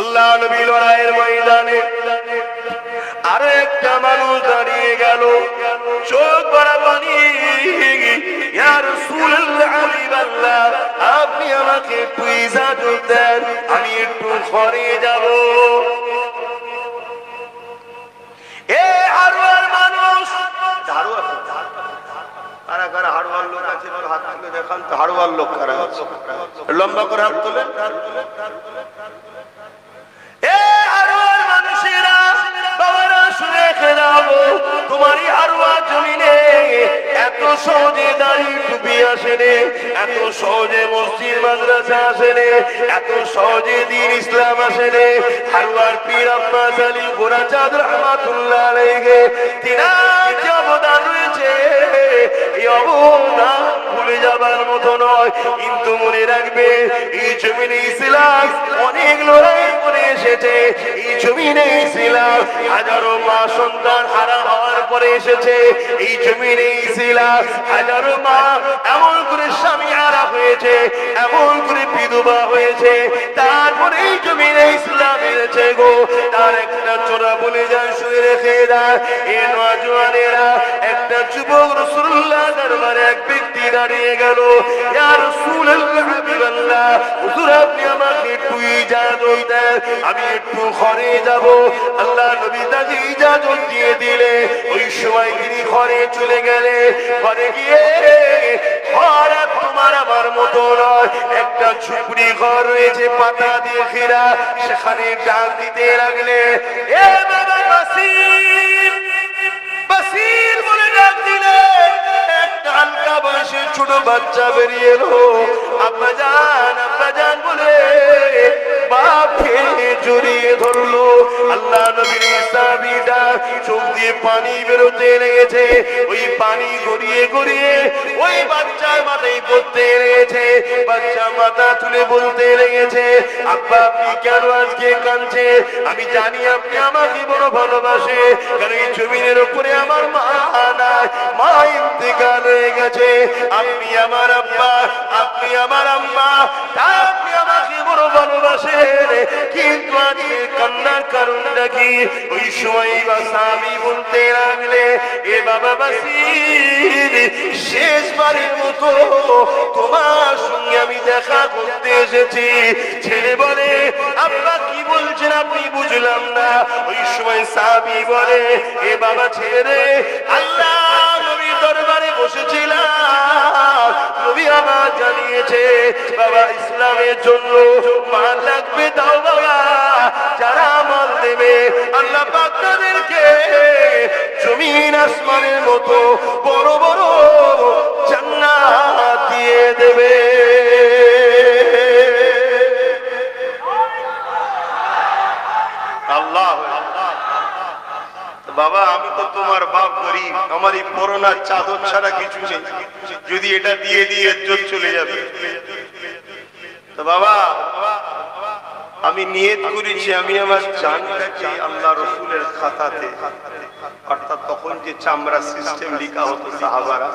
আল্লাহ নবী লড়াইয়ের ময়দানে আরো একটা মানুষ দাঁড়িয়ে গেল, চোখ ভরা পানি। ইয়া রাসূলুল্লাহ, হাবিবাল্লাহ, আপনি আমাকে একটু ইজাজত দেন, আমি একটু ঘরে যাব। এ হারওয়ার মানুষ, কারা কারা হারওয়ার লোক আছে হাত তুলে দেখান তো। হারওয়ার লোক কারা আছে? লম্বা করে হাত তোলেন। এ হারওয়ার মানুষেরা, বাবারা শুনে খেলাবো, তোমারই হারওয়ার জমিনে এত সহজে দাড়ি টুপি আসেনে, এত সহজে মসজিদ মাদ্রাসা আসেনে, এত সহজে দ্বীন ইসলাম আসেনে। হারওয়ার পীর আব্বাস আলী গোরাচাঁদ রহমাতুল্লাহ আলাইহি, তিনার যে অবদান রয়েছে, এই অবদান ভুলে যাবার মতো নয়। কিন্তু মনে রাখবে, এই জমিনে ইসলাম অনেক লড়াই করে এসেছে। এই জমিনে ইসলাম হাজারো মা সন্তান হারা হওয়ার পরে এসেছে। এই জমিনে ইসলাম হাজারো মা এমন করে স্বামী হারা হয়েছে, এমন করে বিধবা হয়েছে, তারপরে এই জমিনে ইসলাম এনেছে গো। তার একটা চোরা বলে যায়, শুনে রেখে দেয়। এ নওজওয়ানেরা, একটা যুবক রাসূলুল্লাহ দরবারে এক ব্যক্তি দাঁড়িয়ে গেল। ইয়া রাসূলুল্লাহ, হাবিবাল্লাহ, হুজুর আপনি আমাকে একটু ইজাজত দেন, আমি একটু ঘরে যাব। আল্লাহ নবী তাকে ইজাজত দিয়ে দিলে। ওই সময় তিনি ঘরে চলে গেলে। ঘরে গিয়ে ঘর তোমার আমার মতো নয়, একটা ঝুপড়ি ঘর রয়েছে পাতা দিয়ে ঘেরা। সেখানে ডাক দিতে লাগলে, এ বাবা বাসির, বাসির বলে ডাক দিলে। একটা হালকা বয়সের ছোট বাচ্চা বেরিয়ে এলো। আব্বাজান, আব্বাজান বলে বাপকে জড়িয়ে ধরলো। আল্লাহ নবীর সাহাবীটা চোখ দিয়ে পানি বেরোতে লেগেছে। ওই পানি গড়িয়ে গড়িয়ে ওই বাচ্চার মাথায় পড়তে লেগেছে। বাচ্চা মাথা তুলে বলতে লেগেছে, আব্বা আপনি কেন আজকে কাঁদছে? আমি জানি আপনি আমাকে বড় ভালোবাসে, কারণ এই জমিনের উপরে আমার মা নাই, মা ইন্তেকাল হয়ে গেছে। আপনি আমার আব্বা, আপনি আমার আম্মা, আপনি আমাকে বড় ভালোবাসেন, কিন্তু আজকে কান্নার কারণটা কি? ওই সময় সাহাবী বলতে লাগলে, এ বাবা বাসির, শেষবারের মতো তোমার সঙ্গে আমি দেখা করতে এসেছি। ছেলে বলে, আব্বা কি বলছেন আপনি? বুঝলাম না। ওই সময় সাহাবী বলে, এ বাবা ছেলে, আল্লাহ নবীর দরবারে বসেছিলাম, নবী আমার জানিয়েছে বাবা ইসলামের জন্য মাল লাগবে, দাও বাবা। যারা মাল দেবে আল্লাহ পাক তাদেরকে জমিন আসমানের মতো বড় বড় জান্নাত দিয়ে দেবে। আল্লাহ, বাবা আমি তো তোমার বাপ গরিব, আমার এই করোনার চাদর ছাড়া কিছু নেই, যদি এটা দিয়ে দিয়ে ইজ্জত চলে যাবে। তো বাবা আমি নিয়ত করেছি, আমি আমার জানটাকে আল্লাহ রসুলের খাতাতে, অর্থাৎ তখন যে চামড়া সিস্টেম লিখা হতো সাহাবারা,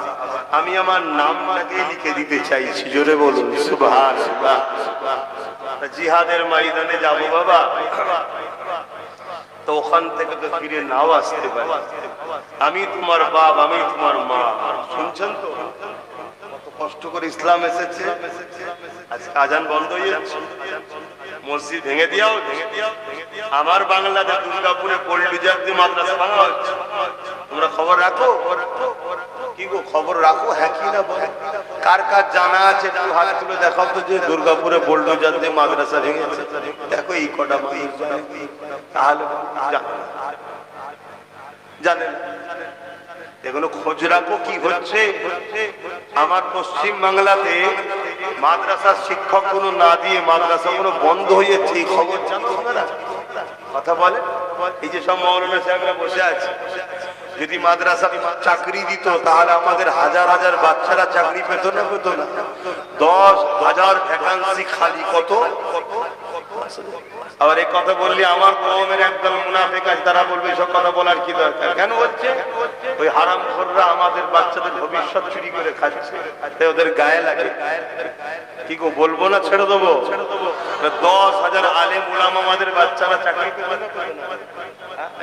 আমি আমার নামটাকে লিখে দিতে চাইছি। জোরে বলুন সুবহানাল্লাহ। জিহাদের ময়দানে যাব বাবা, তো ওখান থেকে তো ফিরে নাও আসতে পারে। আমি তোমার বাপ, আমি তোমার মা, শুনছেন তো কত কষ্ট করে ইসলাম এসেছে। আজকে আজান বন্ধ হয়ে যাচ্ছে, মসজিদ ভেঙে দিয়াও। আমার বাংলাতে দুর্গাপুরে পল্টুজাতি মাদ্রাসা ভাঙা হচ্ছে, তোমরা খবর রাখো? কি গো খবর রাখো? হ্যাঁ কি না বলো? কার কার জানা আছে একটু হাত তুলে দেখাও তো, যে দুর্গাপুরে পল্টুজাতি মাদ্রাসা ভেঙেছে। দেখো এই কটা মানুষ জানে, তাহলে জানেন এগুলো খোঁজ রাখো কি হচ্ছে। আমার পশ্চিম বাংলাতে মাদ্রাসার শিক্ষক গুলো না দিয়ে মাদ্রাসা গুলো বন্ধ হয়েছে, এই খবর জানো আপনারা? কথা বলে, এই যে সব মৌলানা সাহেবরা বসে আছে, যদি মাদ্রাসা চাকরি দিত তাহলে আমাদের হাজার হাজার বাচ্চারা চাকরি পেত না, পেত না? 10,000 ভ্যাকান্সি খালি, কত আবার এই কথা বললি আমার কওমের একদল মুনাফিক আছে, তারা বলবে এসব কথা বলার কি দরকার। কেন হচ্ছে? ওই হারামখোররা আমাদের বাচ্চাদের ভবিষ্যৎ চুরি করে খাচ্ছে, ওদের গায়ে লাগে। কি গো বলবো না ছেড়ে দেবো? 10,000 আলেম উলামা আমাদের বাচ্চারা চাকরি করে না,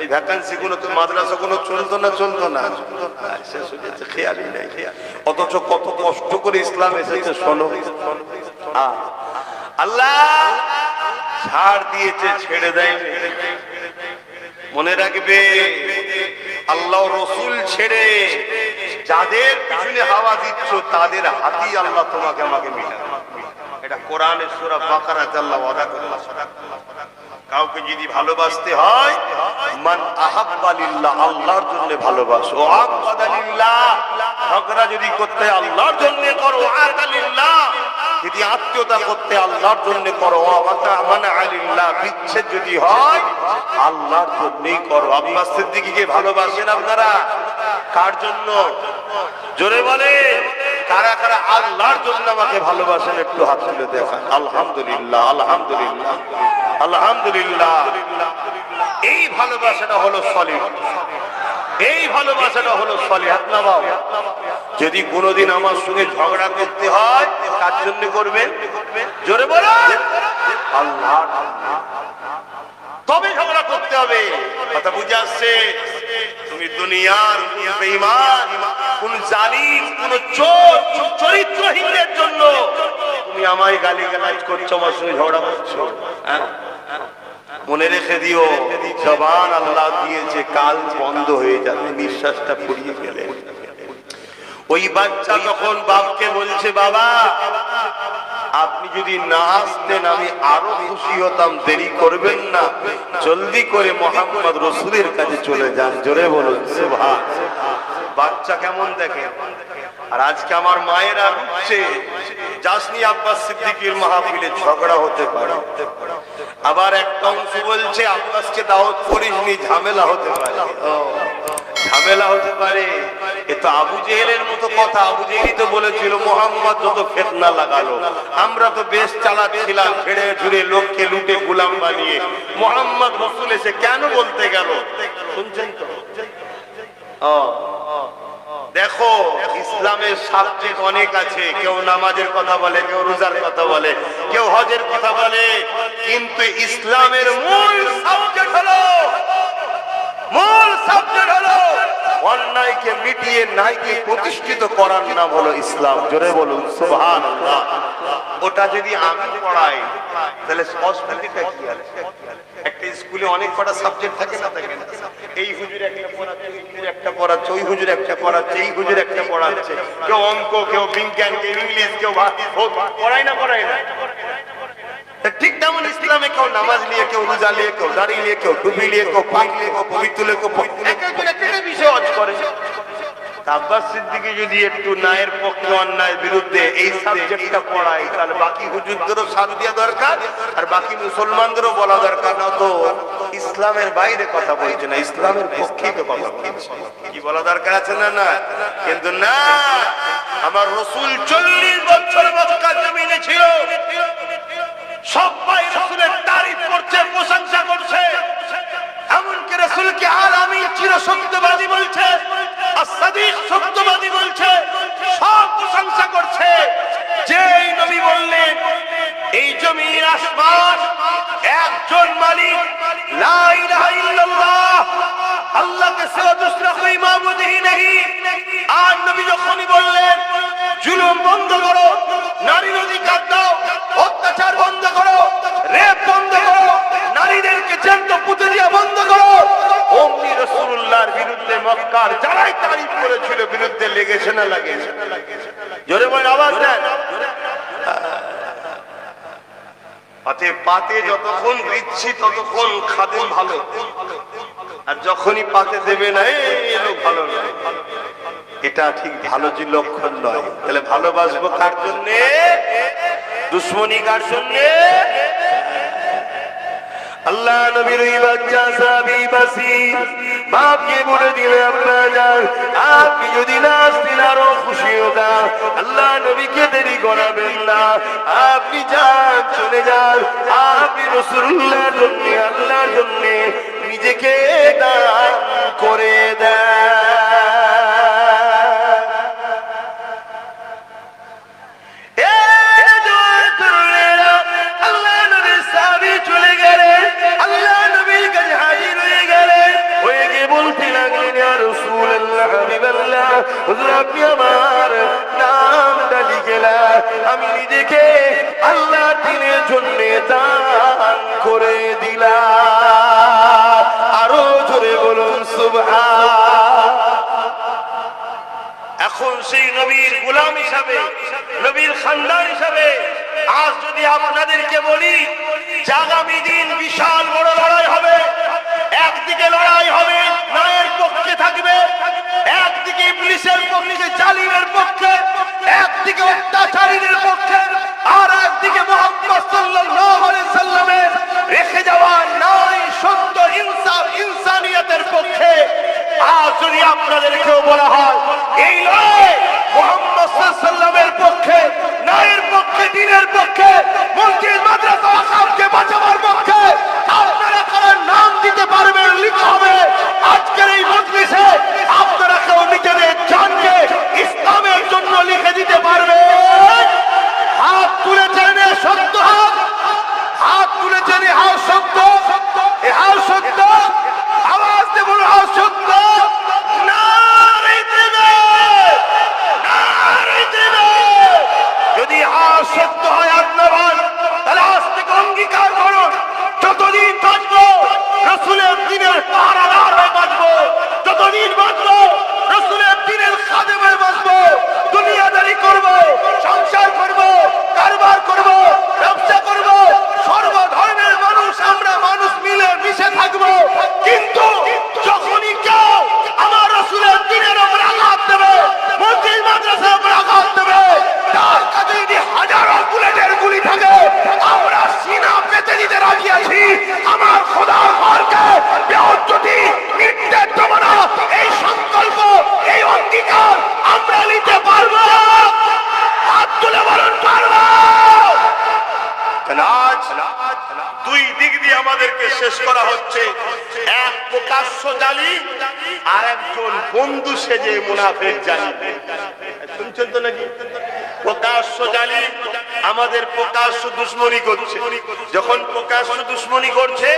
এই ভ্যাকান্সি গুলো তো মাদ্রাসা গুলো চলতো না শেষ হয়ে যাচ্ছে, খেয়ালই নাই। অথচ কত কষ্ট করে ইসলাম এসেছে শোনো। আল্লাহ ছাড় দিয়েছে, ছেড়ে দেয়। মনে রাখবে আল্লাহ রসুল ছেড়ে যাদের পিছনে হাওয়া দিচ্ছ তাদের হাতি আল্লাহ তোমাকে আমাকে মিটাবে। এটা কোরআনের সূরা বাকারাতে আল্লাহ ওয়াদা করলেন। কাউকে যদি ভালোবাসতে হয়, মান আহাব্বা লিল্লাহ, আল্লাহর জন্য ভালোবাসো। আহাব্বা লিল্লাহ, ঝগড়া যদি করতে আল্লাহর জন্য করো। আহাব্বা লিল্লাহ, যদি আত্মীয়তা করতে আল্লাহর জন্য করো। আমানা আলিল্লাহ, বিচ্ছেদ যদি হয় আল্লাহর জন্যই করো। আব্বাস সিদ্দিকীকে ভালোবাসেন আপনারা? কার জন্য? জোরে বলে কারা কারা আল্লাহর জন্য আমাকে ভালোবাসেন? একটু হাত তুলে দেখান। আলহামদুলিল্লাহ, আলহামদুলিল্লাহ, আলহামদুলিল্লাহ। এই ভালোবাসাটা হলো সলিড, এই ভালোবাসাটা হলো সলিড। হাত নামাও। যদি কোনোদিন আমার সঙ্গে ঝগড়া করতে হয় কার জন্য করবেন? জোরে বলো আল্লাহ, তবে ঝগড়া করতে হবে। কথা বুঝে আসছে? তুমি দুনিয়ার কোন বেঈমান, কোন জালিম, কোন চোর, চরিত্রহীনের জন্য তুমি আমায় গালিগালাজ করছো, আমার সঙ্গে ঝগড়া করছো। মনে রেখে দিও, জবান আল্লাহ দিয়েছে, কাল বন্ধ হয়ে যাবে, নিঃশ্বাসটা ফুরিয়ে গেলে। ওই বাচ্চা যখন বাপকে বলছে, বাবা আপনি যদি না আসতেন আমি আরো খুশি হতাম, দেরি করবেন না, জলদি করে মোহাম্মদ রসুলের কাছে চলে যান। জোরে বলুন সুবহান। বাচ্চা কেমন দেখে। আর আজকে আমার মায়েরা রুচ্ছে, যাসনি আব্বাস সিদ্দিকীর মাহফিলে ঝগড়া হতে পারে। আবার একটা অংশ বলছে আব্বাসকে দাওয়াত করিসনি, ঝামেলা হতে পারে। ঝামেলা হতে পারে, এ তো আবু জেহেলের মতো কথা। আবু জেহেলই তো বলেছিল মোহাম্মদ যত ফিতনা লাগালো, আমরা তো বেশ চালাচ্ছিলাম, ছেড়ে ঝুড়ে লোককে লুটে গোলাম বানিয়ে। মোহাম্মদ রসুল এসে কেন বলতে গেল? শুনছেন তো? দেখো ইসলামের সাবজেক্ট অনেক আছে। কেউ নামাজের কথা বলে, কেউ রোজার কথা বলে, কেউ হজের কথা বলে, কিন্তু ইসলামের মূল সাবজেক্ট হলো অন্যায়কে মিটিয়ে ন্যায়কে প্রতিষ্ঠিত করার নাম হলো ইসলাম। জোরে বলুন সুবহানাল্লাহ। ওটা যদি আমি পড়াই তাহলে অসুবিধাটা কি আছে? একটা স্কুলে অনেক কটা সাবজেক্ট থাকে না, থাকে না? এই হুজুর একটা পড়াচ্ছে, ওই হুজুর একটা পড়াচ্ছে, ওই হুজুর একটা পড়াচ্ছে, এই হুজুর একটা পড়াচ্ছে। কেউ অঙ্ক, কেউ বিজ্ঞান, কেউ ইংলিশ, কেউ পড়ায় না, পড়ায় না। ঠিক তেমন ইসলামে কেউ নামাজ নিয়ে, কেউ রোজা নিয়ে, কেউ দাড়ি নিয়ে, কেউ টুপি নিয়ে, কেউ পাক নিয়ে, কেউ পবিত্র নিয়ে, কেউ একজন একটা বিষয় হজ করে। আব্বাস সিদ্দিকী যদি একটু ন্যায়ের পক্ষে অন্যায়ের বিরুদ্ধে এই সাবজেক্টটা পড়ায়, তাহলে বাকি হুজুরদেরও সাথ দেওয়া দরকার, আর বাকি মুসলমানদেরও বলা দরকার। না তো ইসলামের বাইরে কথা বলছে না, ইসলামের পক্ষেই তো কথা বলছে। কি বলা দরকার আছে না? না, কিন্তু না, আমার রাসূল 40 বছর মক্কার জমিনে ছিল, সবাই রাসূলের তারিফ করছে, প্রশংসা করছে। এমনকি রাসূলকে আলামী চির সত্যবাদী বলছে, as-সাদিক সত্যবাদী বলছে, সব প্রশংসা করছে। যেই নবী বললেন এই জমিন আসমান একজন মালিক, লা ইলাহা ইল্লাল্লাহ, আল্লাহ কে সিওয়া দুসরা কোই মাবুদ হি নেহি। আর নবী যখনই বললেন জুলুম বন্ধ করো, নারীর অধিকার দাও, অত্যাচার বন্ধ করো, রেপ বন্ধ করো, নারীদেরকে জ্যান্ত পুঁতে দেওয়া বন্ধ করো, অমনি রাসূলুল্লাহর বিরুদ্ধে মক্কার যারাই তারিফ করেছিল বিরুদ্ধে লেগেছে না লাগেছে? জোরে বলেন, আওয়াজ দেন। পাতে যতক্ষণ দিচ্ছি ততক্ষণ খাদেম ভালো, আর যখনই পাতে দেবে না এই লোক ভালো নয়, এটা ঠিক ভালো যে লক্ষণ নয়। তাহলে ভালোবাসবো কার জন্যে? দুশ্মনী কার জন্যে? আল্লাহ নবীর ওই বাচ্চা সাহাবী বাসির বাপকে বলে দিলে আব্বা জান আপনি যদি না আসতেন আরো খুশি হতাম। আল্লাহ নবীকে দেরি করাবেন না, আপনি যান চলে যান, আপনি রাসূলুল্লাহর জন্য আল্লাহর জন্য নিজেকে দান করে দেন। আপনি আমার নামটা লিখেলা, আমি নিজেকে আল্লাহ দিনের জন্য দান করে দিলাম। আরো জোরে বলুন সুবহান। এখন সেই নবীর গোলাম হিসাবে, নবীর খানদান হিসাবে আজ যদি আপনাদেরকে বলি যে আগামী দিন বিশাল বড় লড়াই হবে, একদিকে লড়াই হবে ন্যায়ের পক্ষে থাকবে, একদিকে ইবলিসের পক্ষে জালিমের পক্ষে, একদিকে অত্যাচারীদের পক্ষে, আর একদিকে মুহাম্মদ সাল্লাল্লাহু আলাইহি সাল্লামের রেখে যাওয়া ন্যায় সত্য ইনসাফ ইনসানিয়তের পক্ষে। আজ যদি আপনাদেরকেও বলা হয় এই লড়াই মুহাম্মদ সাল্লাল্লাহু আলাইহি সাল্লামের পক্ষে, ন্যায়ের পক্ষে, দ্বীনের পক্ষে, মসজিদ মাদ্রাসা ওয়াকফকে বাঁচাবার পক্ষে, আপনারা কারা নাম দিতে পারবেন লিখা হবে আজকের এই মজলিসে। আপনারা কেউ নিজেদের জানকে ইসলামের জন্য লিখে দিতে পারবেন? হাত তুলেছেন সত্য, হাত তুলেছেন হাত সত্য, এ হাত সত্য, আওয়াজ দিয়ে বলুন হাত সত্য। যদি হাত সত্য হয় আপনার, তাহলে আজ থেকে অঙ্গীকার করুন যতদিন বাঁচবো রাসূলের দ্বীনের পাহারাদার হয়ে বাঁচবো, যতদিন বাঁচবো রাসূলের দ্বীনের খাদেম হয়ে বাঁচবো, দুনিয়াদারি করব, সংসার করব, কারবার করব, ব্যবসা করব, সর্ব ধর্মের মানুষ আমরা মানুষ মিলে মিশে থাকবো। কিন্তু যখনই কেউ আমার রাসূলের দ্বীনের উপর আঘাত দেবে, মসজিদ মাদ্রাসার উপর আঘাত দেবে, তার কাছে যদি হাজারো বুলেটের গুলি থাকে আমরা সিনা পেতে দিতে রাজি আছি। আমার খোদার ঘরকে বেহুজ্জতি নির্দেশ দেবো না, এই সংকল্প এই অঙ্গীকার আমরা নিতে পারবো। হাত তুলে বলুন পারবো। আজ দুই দিক দিয়ে আমাদেরকে শেষ করা হচ্ছে, এক প্রকাশ্য জালিম আর একজন বন্ধু সেজে মুনাফিক জালিম। শুনছেন তো নাকি? প্রকাশ্য জালিম আমাদের প্রকাশ্য দুশ্মনী করছে, যখন প্রকাশ্য দুশ্মনী করছে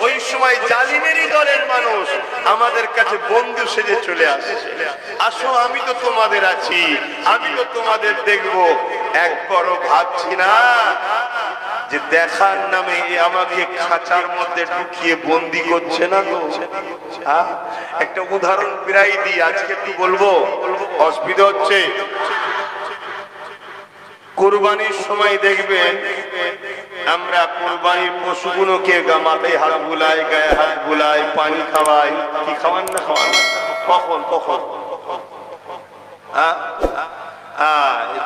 ওই সময় জালিমেরই দলের মানুষ আমাদের কাছে বন্ধু সেজে চলে আসে। আসো আমি তো তোমাদের আছি, আমি তো তোমাদের দেখবো। একবারও ভাবছি না যে দেখার নামে আমাকে খাঁচার মধ্যে ঢুকিয়ে বন্দি করছে না তো। একটা উদাহরণ প্রায় দিই, আজকে একটু বলবো, অসুবিধা হচ্ছে। কুরবানির সময় দেখবেন আমরা কুরবানির পশুগুলোকে মাথায় হাত বুলাই, গায়ে হাত বুলাই, পানি খাওয়াই। কি খাওয়ান না খাওয়ান? কখন কখন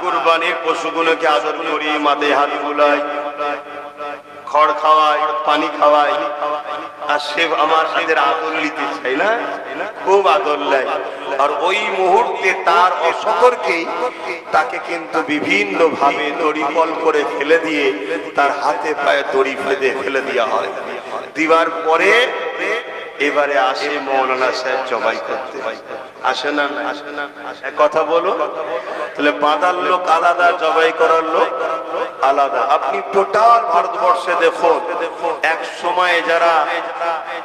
কুরবানির পশুগুলোকে আদর করি, মাথায় হাত বুলাই, খড় খাওয়াই, পানি খাওয়াই, আর সে আমার নিজের আদর নিতে চাই না, খুব আদর লাই। আর ওই মুহূর্তে তার অসতর্কেই তাকে কিন্তু বিভিন্ন ভাবে দড়িপল করে ফেলে দিয়ে তার হাতে পায়ে দড়ি বেঁধে ফেলে দেওয়া হয়। দিবার পরে এবারে আসে মৌলানা সাহেব জবাই করতে। আসে না? আসে না? কথা বলো। তাহলে বাঁধার লোক আলাদা, জবাই করার লোক আলাদা। আপনি টোটাল ভারতবর্ষে দেখুন, এক সময় যারা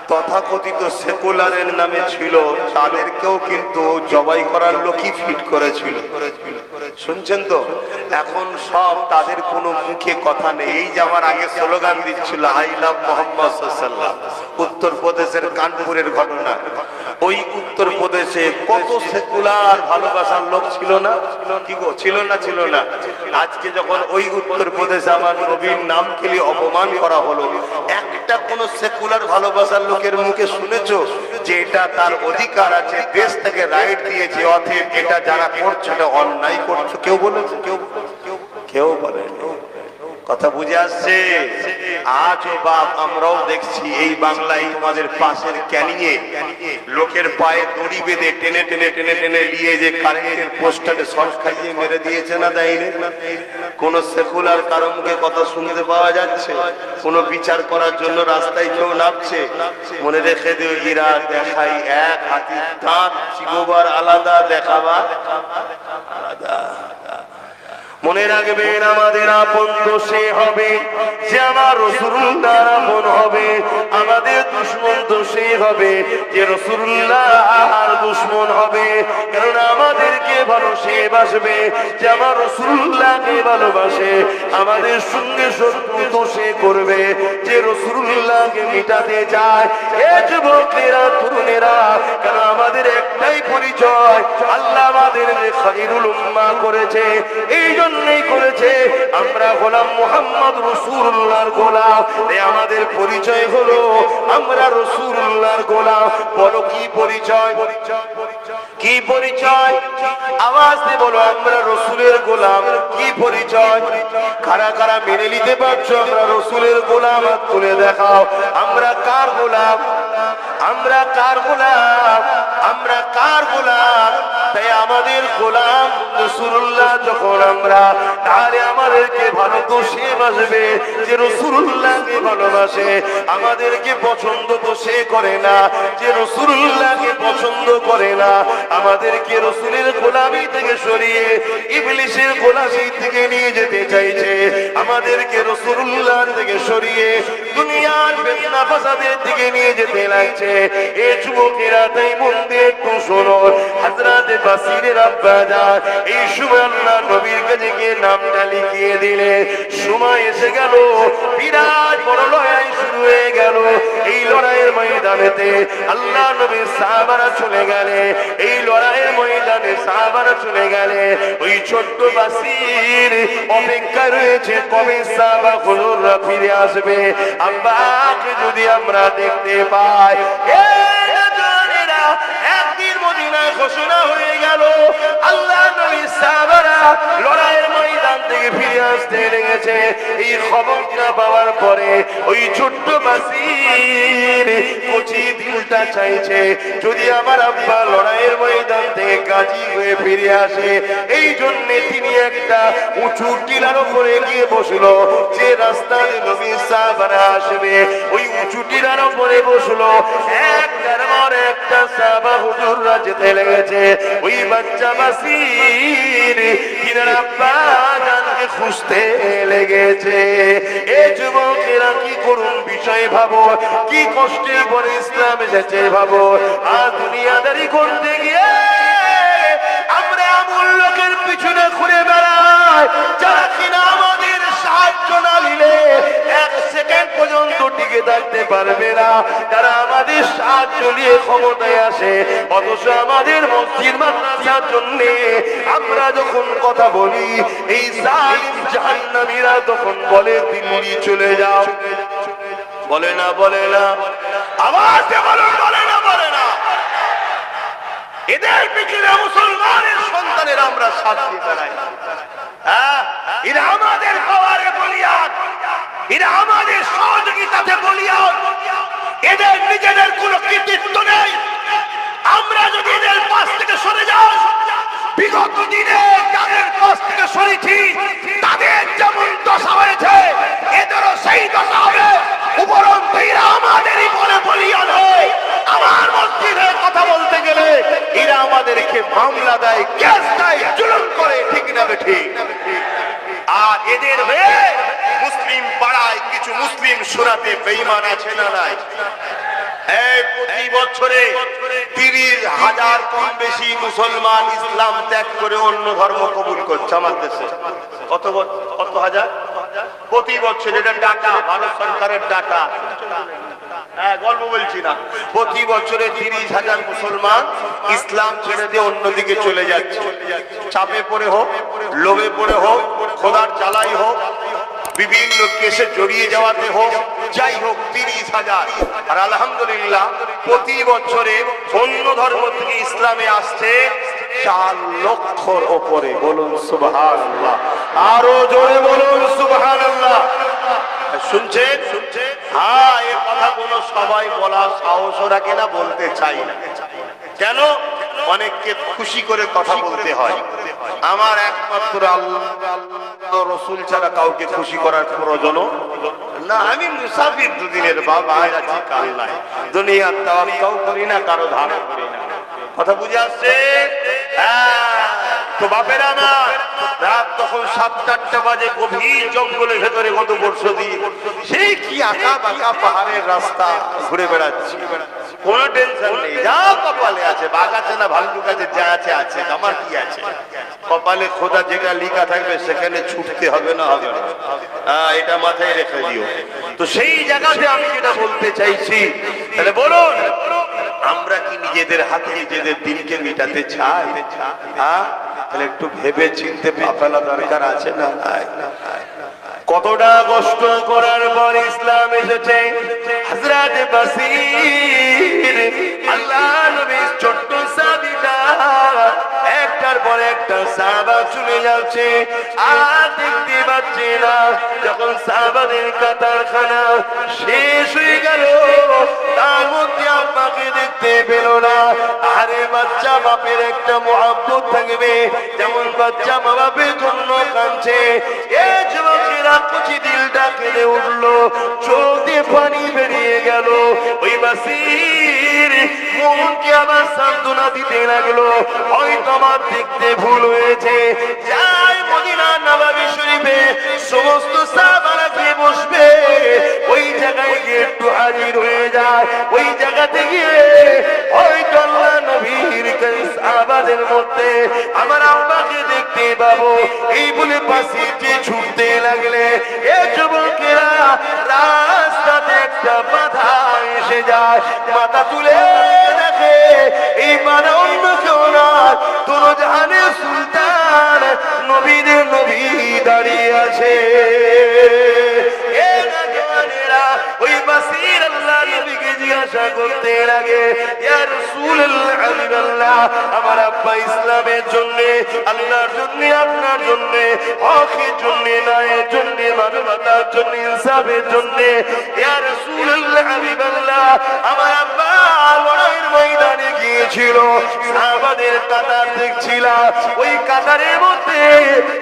তথাকথিত সেকুলারের নামে ছিল তাদেরকেও কিন্তু জবাই করার লোকই ফিট করেছিল। শুনছেন তো? এখন সব তাদের কোনো মুখে কথা নেই। এই যে আমার আগে স্লোগান দিচ্ছিল আই লাভ মোহাম্মদ সাল্লাল্লাহু আলাইহি ওয়াসাল্লাম, উত্তরপ্রদেশের কানপুরের ঘটনা। ওই উত্তরপ্রদেশে কত সেকুলার ভালোবাসার লোক ছিল না? কি গো, ছিল না? ছিল না? আজকে যখন ওই উত্তরপ্রদেশে আমার নবীর নাম খেলে অপমান করা হলো, একটা কোন সেকুলার ভালোবাসার লোকের মুখে শুনেছো যে এটা তার অধিকার আছে, দেশ থেকে রাইট দিয়েছে, অতএব এটা যারা করছে এটা অন্যায় করছে? কেউ বলেছে? কেউ বলে? কথা বুঝে আসছে? আজও বাপ আমরাও দেখছি এই বাংলায় তোমাদের পাশের ক্যানিংয়ে লোকের পায়ে দড়ি বেঁধে টেনে টেনে টেনে টেনে নিয়ে যে কারেন্টের পোস্টারে শর্ট খাইয়ে মেরে দিয়েছে না দেয়নি? কোন সেকুলার কারো মুখে কথা শুনতে পাওয়া যাচ্ছে? কোন বিচার করার জন্য রাস্তায় কেউ নামছে? মনে রেখে দিও, এরা দেখাই এক, হাতির দাঁত চিবোবার আলাদা, দেখাবার আলাদা। মনে রাখবেন, আমাদের আপন তো সে হবে যে আমার রাসূলুল্লাহর আপন হবে, আমাদের দুশমন তো সে হবে যে রাসূলুল্লাহর দুশমন হবে। কারণ আমাদেরকে ভালোবাসবে যে আমার রাসূলুল্লাহকে ভালোবাসে, আমাদের সঙ্গে শত্রু তো সে করবে যে রাসূলুল্লাহকে মিটাতে চায়। এ যুবকেরা, তরুণেরা, কারণ আমাদের একটাই পরিচয়, আল্লাহ আমাদের খায়রুল উম্মাহ করেছে, এই জন্যই করেছে আমরা গোলাম মুহাম্মদ রাসূলুল্লাহর গোলাম। আমাদের পরিচয় হলো আমরা রাসূলুল্লাহর গোলাম। বলো কি পরিচয়? কি পরিচয়? আওয়াজ দিয়ে বলো, আমরা রাসূলের গোলাম। কি পরিচয়? কারা কারা মেনে নিতে পারছো আমরা রাসূলের গোলাম? হাত তুলে দেখাও। আমরা কার গোলাম? আমরা কার গোলাম? আমরা কার গোলাম? তাই আমাদের গোলাম রাসূলুল্লাহ যখন আমরা, তাহলে আমাদেরকে ভালো তো সে বাসবে যে রাসূলুল্লাহকে ভালোবাসে। আমাদেরকে পছন্দ তো সে করে না যে রাসূলুল্লাহকে পছন্দ করে না। আমাদেরকে রাসূলের গোলামি থেকে সরিয়ে ইবলিসের গোলামি থেকে নিয়ে যেতে চাইছে। আমাদেরকে রাসূলুল্লাহ থেকে সরিয়ে দুনিয়ার ফিতনা ফাসাদের দিকে নিয়ে যেতে লাগছে। এই যুবকেরা, তাই মন দিয়ে একটু শোনো। হযরত বাসিরের আব্বা জান এই সময় আল্লাহ নবীর কাছে গিয়ে নামটা লিখিয়ে দিলে। সময় এসে গেল, বিরাট বড় লড়াই শুরু হয়ে গেল। এই লড়াইয়ের ময়দানেতে আল্লাহ নবীর সাহাবারা চলে গেলে, এই লড়াইয়ের ময়দানে সাহাবারা চলে গেলে। ওই ছোট্ট বাসির অপেক্ষা রয়েছে কবে সাহাবা হুজুররা ফিরে আসবে। আব্বাকে যদি আমরা দেখতে পাই। একদিন মদিনায় ঘোষণা হয়ে গেল, আল্লাহ নবী সাহাবারা লড়াইয়ের ময়দান থেকে ফিরে আসতে লেগেছে। এই খবরটা পাওয়ার পরে ওই ছোট্ট বাসির কচি দিলটা চাইছে যদি আমার আব্বা লড়াইয়ের ময়দান থেকে গাজী হয়ে ফিরে আসে। এই জন্যে তিনি একটা উঁচু টিলার উপরে গিয়ে বসলো, যে রাস্তায় নবী সাহাবারা আসবে ওই উঁচু টিলার উপরে বসলো। একটার পর একটা সাহাবা হুজুররা যেতে লেগেছে। ওই বাচ্চা বাসির কিনার আব্বা জানকে খুঁজতে লেগেছে। এ যুবকেরা, কি করুন বিষয় ভাবো, কি কষ্টের পরে ইসলাম এসেছে ভাবো। আর দুনিয়াদারি করতে গিয়ে আমরা এমন লোকের পিছনে ঘুরে বেড়াই যারা কিনা আমাদের সাহায্য না নিলে এক সেকেন্ড পর্যন্ত টিকে থাকতে পারবে না। যারা আমাদের সাহায্য নিয়ে ক্ষমতায় আসে, অথচ আমাদের মসজিদ মাদ্রাসার জন্য আমরা যখন কথা বলি, এই জালিম জাহান্নামীরা তখন বলে দিল্লি চলে যাও। বলে না? বলে না? আওয়াজ দিয়ে বলুন, বলে না? বলে না? এদের পিছনে মুসলমানের সন্তানের আমরা সাথ দিয়ে বেড়াই। এরা আমাদের পাওয়ারে বলিয়ান, এরা আমাদের সহযোগিতাতে বলিয়ান। এদের নিজেদের কোনো কৃতিত্ব নেই। আমরা যদি এদের পাশ থেকে সরে যাই, বিগত দিনে যাদের পাশ থেকে সরেছি তাদের যেমন দশা হয়েছে এদেরও সেই দশা হবে। উপরন্তু এরা আমাদেরই বলে বলিয়ান হয়। আমার মসজিদে কথা বলতে গেলে এরা আমাদেরকে মামলা দেয়, কেস দেয়, জুলুম করে। ঠিক না ঠিক? আর এদের হয়ে মুসলিম পাড়ায় কিছু মুসলিম সুরাতে বেঈমান আছে না নাই? প্রতি বছরে 30,000 কম বেশি মুসলমান ইসলাম ত্যাগ করে অন্য ধর্ম কবুল করছে আমার দেশে। কত হাজার প্রতি বছর? এটা ডাটা, ভারত সরকারের ডাটা, গল্প বলছি না। প্রতি বছরে 30,000 মুসলমান ইসলাম ছেড়ে দিয়ে অন্যদিকে চলে যাচ্ছে। চাপে পড়ে হোক, লোভে পড়ে হোক, খোদার জ্বালাই হোক, বিভিন্ন কেসে জড়িয়ে যাওয়াতে হোক, যাই হোক 30,000। আর আলহামদুলিল্লাহ প্রতি বছরে অন্য ধর্ম থেকে ইসলামে আসছে 4 লক্ষর ওপরে। বলুন সুবহানাল্লাহ, আরো জোরে বলুন সুবহানাল্লাহ। শুনছেন? হ্যাঁ, এই কথাগুলো সবাই বলা সাহস রাখে না, বলতে চাই না। কেন? অনেককে খুশি করে কথা বলতে হয়। আমার একমাত্র আল্লাহ রসুল ছাড়া কাউকে খুশি করার প্রয়োজন না। আমি মুসাফির, দুদিনের বাবা, আছি কাল নাই। দুনিয়ার তাওয়াক্কুল করি না, কারো ধার করি না। কথা বুঝে আসছে? তো বাপেরা আমার রাত তখন 7-8টা বাজে, গভীর জঙ্গলের ভেতরে গত বর্ষা দিয়ে সেই কি আঁকা বাঁকা পাহাড়ের রাস্তা ঘুরে বেড়াচ্ছি। কোনো টেনশন নেই, যা কপালে আছে, বাঘ আছে না ভাল্লুক আছে, যা আছে আছে, আমার কি আছে। কপালে খোদা যেটা লেখা থাকবে সেখানে ছুটতে হবে না, হবে না। এটা মাথায় রেখে দিও। তো সেই জায়গাতে আমি যেটা বলতে চাইছি, তাহলে বলুন, আমরা কি নিজেদের হাতে নিজেদের দিনকে মেটাতে চাই? তাহলে একটু ভেবে চিনতে ফেলা দরকার আছে না? কতটা কষ্ট করার পর ইসলাম এসেছে। হযরত বাসীর আল্লাহ নবী ছোট্ট সাহাবীটা একটার পর একটা সাহাবা চলে যাচ্ছে, আর দেখতে পাচ্ছে না। যখন সাহাবাদের কাতারখানা শেষ হয়ে গেল, তার মধ্যে আব্বাকে দেখতে পেল না। আরে বাচ্চা বাপের একটা মহব্বত থাকবে, যেমন বাচ্চা মা বাপের জন্য কাঁদছে। এই যুবকেরা কুচি দিলটা কেঁদে উঠলো, চোখ দিয়ে পানি বেরিয়ে গেল। ওই বাসীর মনকে আবার সান্ত্বনা দিতে লাগলো, হয়তো আমার দেখতে ভুল হয়েছে। যাই মদিনা নববী শরীফে সমস্ত সাহাবারা গিয়ে বসবে, ওই জায়গায় গিয়ে একটু হাজির হয়ে যায়। ওই জায়গাতে গিয়ে হয়তো আল্লাহ নবীর সাহাবাদের মধ্যে আমার আব্বাকে দেখতে পাবো, এই বলে পাশে যে ছুটতে লাগলে। এ যুবকেরা রাস্তাতে একটা বাধা এসে যায়, মাথা তুলে দেখে এই বাধা অন্য কেউ নয়, দোনো জাহানের সুলতান নবীদের নবী দাঁড়িয়ে আছে। ওই বাসীর আল্লাহ নবীকে জিজ্ঞাসা করতে লাগে, ইয়া রাসূলুল্লাহ, হাবিবাল্লাহ, আমার আব্বা ইসলামের জন্য, আল্লাহর জন্য, আপনার জন্য, হকের জন্য, ন্যায়ের জন্য, মানবতার জন্য, ইনসাফের জন্য, ইয়া রাসূলুল্লাহ, হাবিবাল্লাহ, আমার আব্বা লড়াইয়ের ময়দানে গিয়েছিল। সাহাবাদের কাতার দেখছিলাম, ওই কাতারের মধ্যে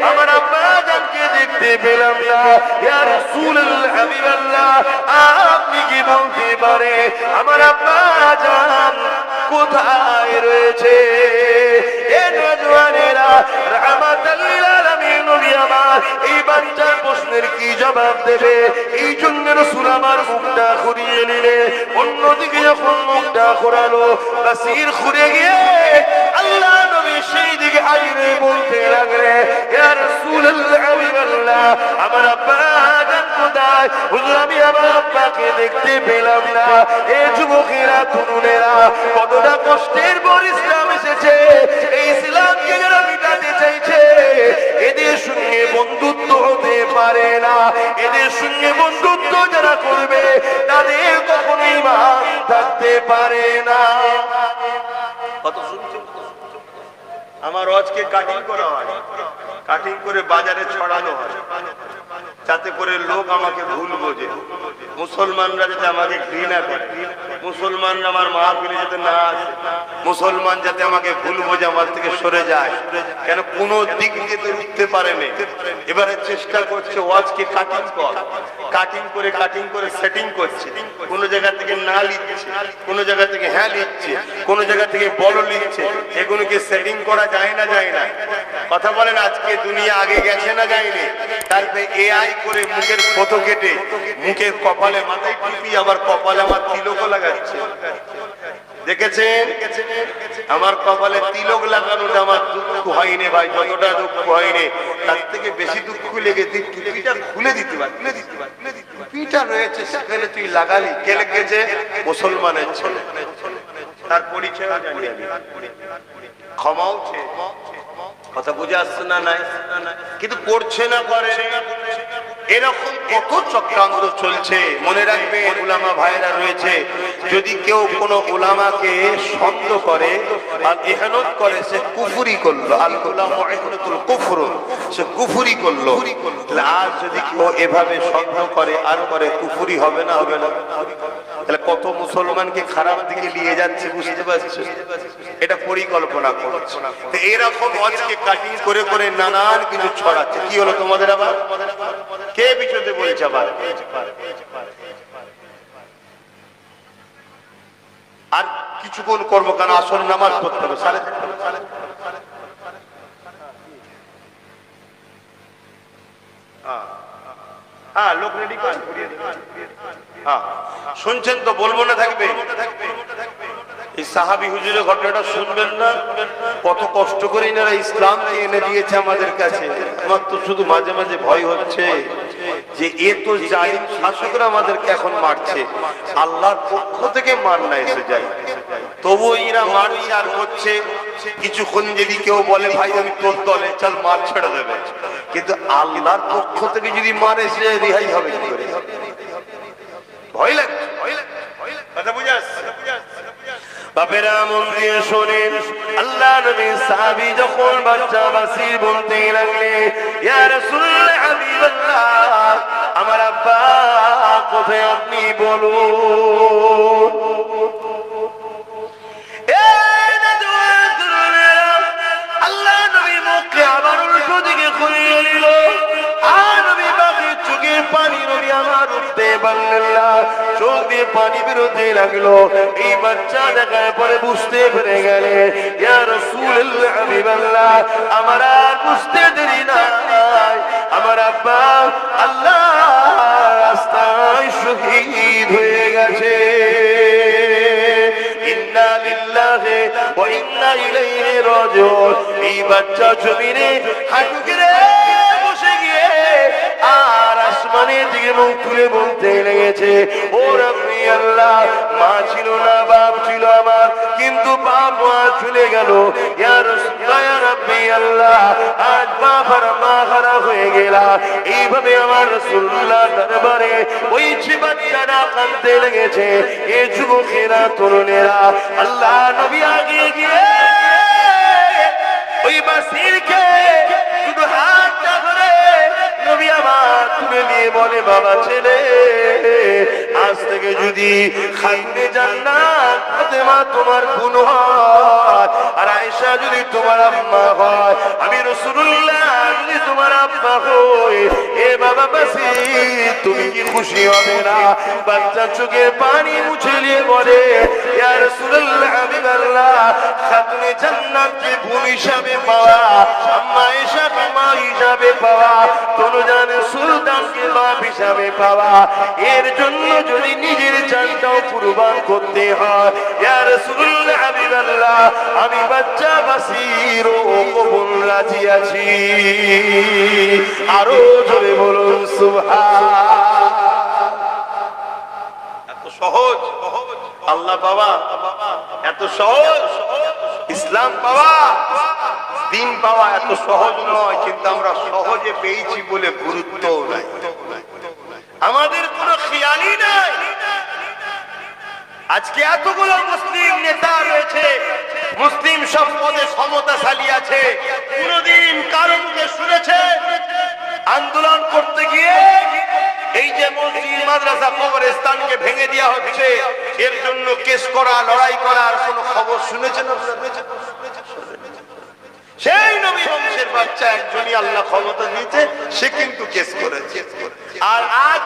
আমার আব্বা জানকে দেখতে পেলাম না। ইয়া রাসূলুল্লাহ, হাবিবাল্লাহ, আপনি কি বলতে পারে আমার আব্বা জান কোথায় রয়েছে? এ নওজওয়ানেরা, রাহমাতাল লিল আলামিন নবী আমার এই বাচ্চার প্রশ্নের কি জবাব দেবে? এই জন্য রাসূল আমার মুখটা ঘুরিয়ে নিলে, অন্যদিকে যখন মুখটা ঘোরালো, বাসীর ঘুরে গিয়ে আল্লাহ নবী সেই দিকে হাজিরে বলতে লাগলে, ইয়া রাসূলুল্লাহ, হাবিবাল্লাহ, আমার আব্বা জান কোথায়? হুজুর, আমি আমার আব্বাকে দেখতে পেলাম না। এ যুবকেরা, তরুণেরা, কতটা কষ্টের পর ইসলাম এসেছে। এই ইসলামকে যারা মিটাতে চাইছে, এদের সঙ্গে বন্ধুত্ব হতে পারে না। এদের সঙ্গে বন্ধুত্ব যারা করবে, তাদের কখনো ঈমান থাকতে পারে না। কত শুনছেন? আমার আজকে কাটিং করা হয়, কাটিং করে বাজারে ছড়ানো হয়, যাতে করে লোক আমাকে ভুল বোঝে, মুসলমানরা যাতে আমাকে ঘৃণা করে, মুসলমানরা আমার মাহফিলে যাতে না আসে, মুসলমান যাতে আমাকে ভুল বোঝে, আমার থেকে সরে যায়। কেন? কোন দিক দিয়ে তো উঠতে পারেনি। এবারে চেষ্টা করছে ওয়াজকে কাটিং কর, কাটিং করে সেটিং করছে। কোন জায়গা থেকে না লিখছে, কোন জায়গা থেকে হ্যাঁ লিখছে, কোন জায়গা থেকে বড় লিখছে। এগুলোকে সেটিং করা যায় না, যায় না? কথা বলেন, আজকে দুনিয়া আগে গেছে না যায়নি? তারপরে এআই করে মুখের ফটো কেটে মুখের কপালে মাথায় টুপি, আবার কপালে আমার তিলকও লাগাচ্ছে। দেখেছেন? আমার কপালে তিলক লাগানোটা আমার দুঃখ হয়নি ভাই, যতটা দুঃখ হয়নি তার থেকে বেশি দুঃখ লেগেছে। টুপিটা খুলে দিতে পার, টুপিটা রয়েছে সেখানে তুই লাগালি। কে লেগেছে? মুসলমানের ছেলে। তার পরিচয় জানি আমি, ক্ষমাও চেয়ে। কথা বুঝে আসছে না? নাই, কিন্তু করছে না, করে এরকম কত চক্রান্ত চলছে। মনে রাখবে উলামা ভাইরা রয়েছে, যদি কেউ কোনো উলামাকে সন্দেহ করে আর ইহানত করে, সে কুফরি করলো। আল উলামা ইহনাতুল কুফর, সে কুফরি করলো। আর যদি কেউ এভাবে সন্দেহ করে আর করে, কুফরি হবে না? হবে না? তাহলে কত মুসলমানকে খারাপ দিকে নিয়ে যাচ্ছে, বুঝতে পারছো? এটা পরিকল্পনা করছে। তো এরকম আজকে কাটিং করে করে নানান কিছু ছড়াচ্ছে। কি হলো তোমাদের আবার? কে পিছনে বলছে আবার? আর কিছুক্ষণ করবো, কারণ আসল নামাজ পড়তে হবে। হ্যাঁ, লোক রেডি করে হ্যাঁ, শুনছেন তো? বলবো না থাকবে? এই সাহাবী হুজুরের ঘটনাটা শুনবেন না? কত কষ্ট করে এনারা ইসলামকে এনে দিয়েছে আমাদের কাছে। আমার তো শুধু মাঝে মাঝে ভয় হচ্ছে যে এ তো জালিম শাসকরা আমাদেরকে এখন মারছে, আল্লাহর পক্ষ থেকে মার না এসে যায়, তবু এরা মারছে আর হচ্ছে। কিছুক্ষণ যদি কেউ বলে ভাই আমি তোর দলে, চল মার ছেড়ে দেবে, কিন্তু আল্লাহর পক্ষ থেকে যদি মার এসে যায়, রেহাই হবে কি করে? ভয় লাগছে, কথা বুঝে আসছে? বাপেরা মন দিয়ে শোনেন, আল্লাহ নবী সাহাবী যখন বাচ্চা বাসির বলতে লাগলেন, ইয়া রাসূলুল্লাহ হাবিবাল্লাহ, আমার আব্বা কোথায় আপনি বলুন। আল্লাহ নবী মুখে আবার উল্টো দিকে ঘুরিয়ে নিল, আর নবী বাকি চোখের পানি নবী আমার উঠতে পারলেন না, চোখ দিয়ে পানি বেরোতে লাগলো। এই বাচ্চা দেখার পরে বুঝতে পেরে গেলে, ইয়া রাসূলুল্লাহ হাবিবাল্লাহ, আমার আর বুঝতে দেরি নাই, আমার আব্বা আল্লাহ রাস্তায় শহীদ হয়ে গেছে। ইন্না লিল্লাহি ওয়া ইন্না ইলাইহি রাজিউন। এই বাচ্চা জমিনে হাঁটু গেড়ে বসে গিয়ে আর আসমানের দিকে মুখ তুলে বলতে লেগেছে, ও রাব্বি আল্লাহ, মা ছিল না, বাপ ছিল আমার, কিন্তু বাপ মা চলে গেল। ইয়া রাসূলুল্লাহ, ইয়া রাব্বি আল্লাহ, আজ বাপ আর মা খারাপ হয়ে গেলা। এইভাবে আমার রাসূলুল্লাহ দরবারে ওই বাচ্চারা কাঁদতে লেগেছে। এ যুবকেরা, তরুণেরা, আল্লাহ নবী আগে গিয়ে ওই বাসিরকে শুধু হাতটা ধরে নবী আমার তুলে নিয়ে বলে, বাবা ছেলে, আজ থেকে যদি খাইতে জান্নাত ফাতেমা তোমার বোন হয়, আর আয়েশা যদি তোমার আম্মা হয়, আমি রাসূলুল্লাহ যদি তোমার আব্বা হই, এ বাবা বাসির তুমি কি খুশি হবে না? বাচ্চা চোখে পানি মুছে নিয়ে বলে, ইয়া রাসূলুল্লাহ হাবিবাল্লাহ, খাতুনে জান্নাতকে বোন হিসাবে পাওয়া, আম্মা আয়েশাকে মা হিসাবে পাওয়া, তনুজান সুলতানকে বাপ হিসাবে পাওয়া, এর জন্য যদি নিজের জানটাও কুরবান করতে হয়, ইয়া রাসূলুল্লাহ হাবিবাল্লাহ, আমি বাচ্চা বাসির ও কবুল রাজি আছি। আরো জোরে বলুন সুবহান। এত সহজ আল্লাহ বাবা, এত সহজ ইসলাম পাওয়া, দিন পাওয়া এত সহজ নয়, কিন্তু আমরা সহজে পেয়েছি বলে গুরুত্বও নাই, আমাদের কোনো খেয়ালই নাই। আজকে এতগুলো মুসলিম নেতা রয়েছে, মুসলিম সব পদে ক্ষমতাশালী আছে, কোনদিন কারো মুখে শুনেছে আন্দোলন করতে গিয়ে এই যে মসজিদ মাদ্রাসা কবরস্থানকে ভেঙে দেওয়া হচ্ছে, এর জন্য কেস করা, লড়াই করার কোন খবর শুনেছেন? সেই নবী বংশের বাচ্চা একজনই আল্লাহ ক্ষমতা দিয়েছে, সে কিন্তু কেস করেছে। আর আজ